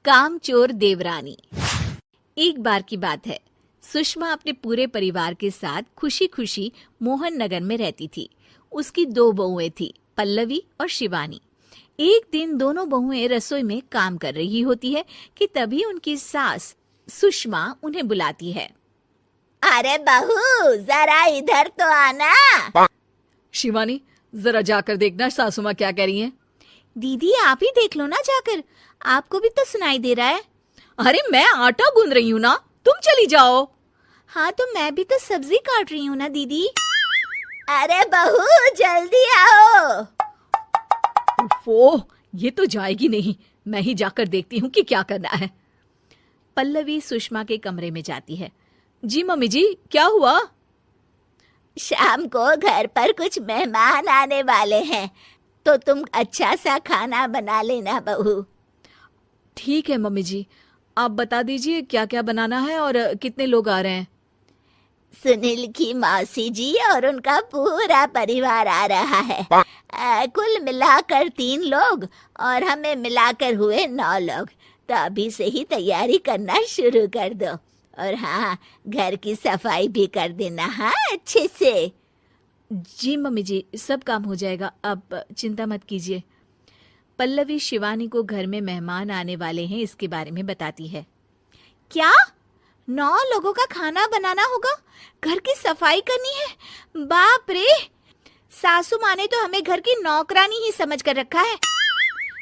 कामचोर देवरानी। एक बार की बात है, सुषमा अपने पूरे परिवार के साथ खुशी खुशी मोहन नगर में रहती थी। उसकी 2 बहुएं थी, पल्लवी और शिवानी। एक दिन दोनों बहुएं रसोई में काम कर रही होती है कि तभी उनकी सास सुषमा उन्हें बुलाती है। अरे बहू, जरा इधर तो आना। शिवानी, जरा जाकर देखना सासू माँ क्या कह रही हैं। दीदी आप ही देख लो ना जाकर, आपको भी तो सुनाई दे रहा है। अरे मैं आटा गूंद रही हूँ ना, तुम चली जाओ। हाँ तो मैं भी तो सब्जी काट रही हूँ ना दीदी। अरे बहू जल्दी आओ। ओह, ये तो जाएगी नहीं, मैं ही जाकर देखती हूँ कि क्या करना है। पल्लवी सुषमा के कमरे में जाती है। जी मम्मी जी, क्या हुआ? शाम को घर पर कुछ मेहमान आने वाले हैं, तो तुम अच्छा सा खाना बना लेना बहू। ठीक है मम्मी जी, आप बता दीजिए क्या क्या बनाना है और कितने लोग आ रहे हैं। सुनील की मौसी जी और उनका पूरा परिवार आ रहा है। कुल मिलाकर 3 लोग और हमें मिलाकर हुए 9 लोग। तो अभी से ही तैयारी करना शुरू कर दो। और हाँ, घर की सफाई भी कर देना, हाँ अच्छे से। जी मम्मी जी, सब काम हो जाएगा, आप चिंता मत कीजिए। पल्लवी शिवानी को घर में मेहमान आने वाले हैं इसके बारे में बताती है। क्या 9 लोगों का खाना बनाना होगा, घर की सफाई करनी है? बाप रे, सासू माँ ने तो हमें घर की नौकरानी ही समझ कर रखा है।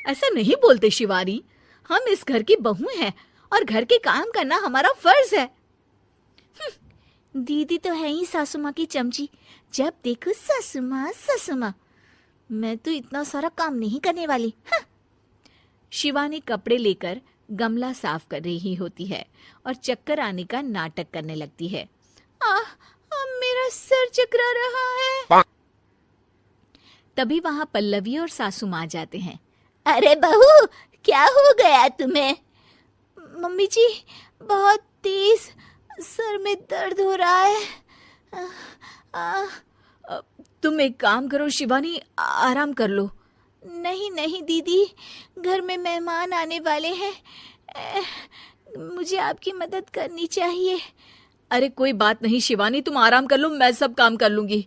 ऐसा नहीं बोलते शिवानी, हम इस घर की बहू हैं और घर के काम करना हमारा फर्ज है। दीदी तो है ही सासू माँ की चमची, जब देखो सासू माँ सासू माँ। मैं तो इतना सारा काम नहीं करने वाली। शिवानी कपड़े लेकर गमला साफ कर रही होती है और चक्कर आने का नाटक करने लगती है। मेरा सर चकरा रहा है। तभी वहां पल्लवी और सासू माँ जाते हैं। अरे बहू, क्या हो गया तुम्हें? मम्मी जी, बहुत तेज सर में दर्द हो रहा है। तुम एक काम करो शिवानी, आराम कर लो। नहीं नहीं दीदी, घर में मेहमान आने वाले हैं, मुझे आपकी मदद करनी चाहिए। अरे कोई बात नहीं शिवानी, तुम आराम कर लो, मैं सब काम कर लूंगी।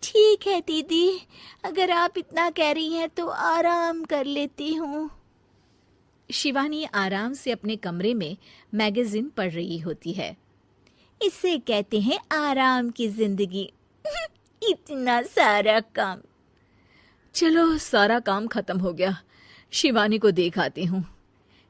ठीक है दीदी, अगर आप इतना कह रही हैं तो आराम कर लेती हूँ। शिवानी आराम से अपने कमरे में मैगजीन पढ़ रही होती है। इसे कहते हैं आराम की जिंदगी। इतना सारा काम। चलो, सारा काम खत्म हो गया, शिवानी को देख आती हूँ।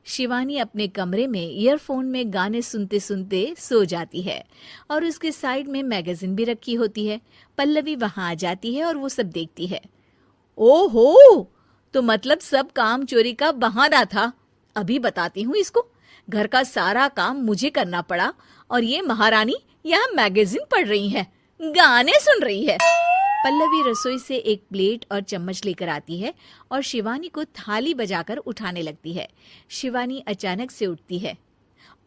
शिवानी अपने कमरे में ईयरफोन में गाने सुनते सुनते सो जाती है और उसके साइड में मैगजीन भी रखी होती है। पल्लवी वहां आ जाती है और वो सब देखती है। ओहो, तो मतलब सब काम चोरी का बहाना था। अभी बताती हूँ इसको। घर का सारा काम मुझे करना पड़ा और ये महारानी यहाँ मैगजीन पढ़ रही है, गाने सुन रही है। पल्लवी रसोई से एक प्लेट और चम्मच लेकर आती है और शिवानी को थाली बजाकर उठाने लगती है। शिवानी अचानक से उठती है।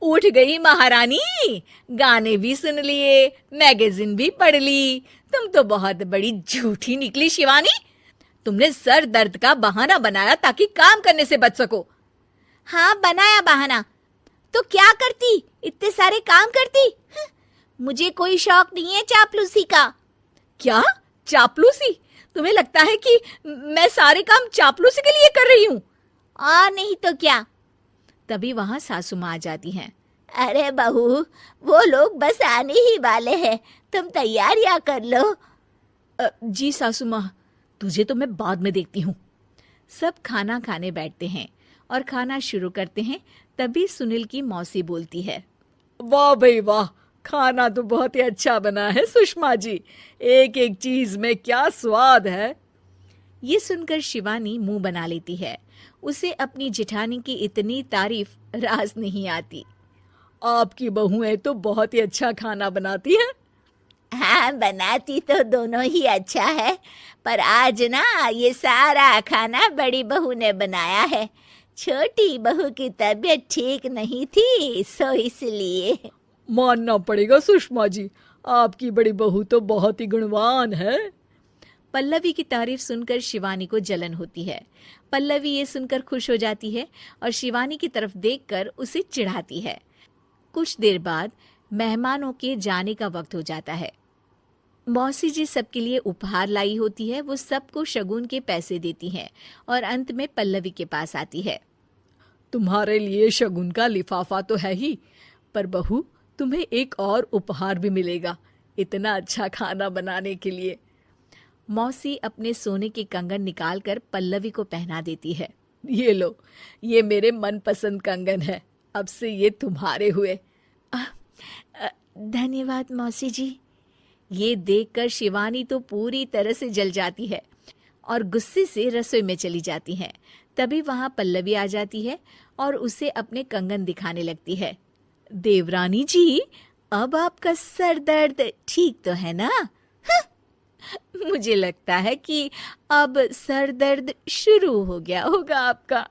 उठ गई महारानी, गाने भी सुन लिए, मैगजीन भी पढ़ ली। तुम तो बहुत बड़ी झूठी निकली शिवानी। तुमने सर दर्द का बहाना बनाया ताकि काम करने से बच सको। हाँ बनाया बहाना, तो क्या करती, इतने सारे काम करती। मुझे कोई शौक नहीं है चापलूसी का। क्या चापलूसी? तुम्हें लगता है कि मैं सारे काम चापलूसी के लिए कर रही हूँ? और नहीं तो क्या। तभी वहां सासू माँ आ जाती हैं। अरे बहू, वो लोग बस आने ही वाले हैं, तुम तैयारियां कर लो। जी सासू माँ, तुझे तो मैं बाद में देखती हूँ। सब खाना खाने बैठते हैं और खाना शुरू करते हैं। तभी सुनील की मौसी बोलती है। वाह भाई वाह, खाना तो बहुत ही अच्छा बना है सुषमा जी, एक एक चीज में क्या स्वाद है। ये सुनकर शिवानी मुंह बना लेती है। उसे अपनी जेठानी की इतनी तारीफ रास नहीं आती। आपकी बहुएं तो बहुत ही अच्छा खाना बनाती हैं। हाँ बनाती तो दोनों ही अच्छा है, पर आज ना ये सारा खाना बड़ी बहू ने बनाया है। छोटी बहू की तबीयत ठीक नहीं थी, सो इसलिए। मानना पड़ेगा सुषमा जी, आपकी बड़ी बहू तो बहुत ही गुणवान है। पल्लवी की तारीफ सुनकर शिवानी को जलन होती है। पल्लवी ये सुनकर खुश हो जाती है और शिवानी की तरफ देखकर उसे चिढ़ाती है। कुछ देर बाद मेहमानों के जाने का वक्त हो जाता है। मौसी जी सबके लिए उपहार लाई होती है। वो सबको शगुन के पैसे देती हैं और अंत में पल्लवी के पास आती है। तुम्हारे लिए शगुन का लिफाफा तो है ही, पर बहू तुम्हें एक और उपहार भी मिलेगा इतना अच्छा खाना बनाने के लिए। मौसी अपने सोने के कंगन निकालकर पल्लवी को पहना देती है। ये लो, ये मेरे मनपसंद कंगन है, अब से ये तुम्हारे हुए। धन्यवाद मौसी जी। ये देखकर शिवानी तो पूरी तरह से जल जाती है और गुस्से से रसोई में चली जाती है। तभी वहां पल्लवी आ जाती है और उसे अपने कंगन दिखाने लगती है। देवरानी जी, अब आपका सर दर्द ठीक तो है ना? मुझे लगता है कि अब सर दर्द शुरू हो गया होगा आपका।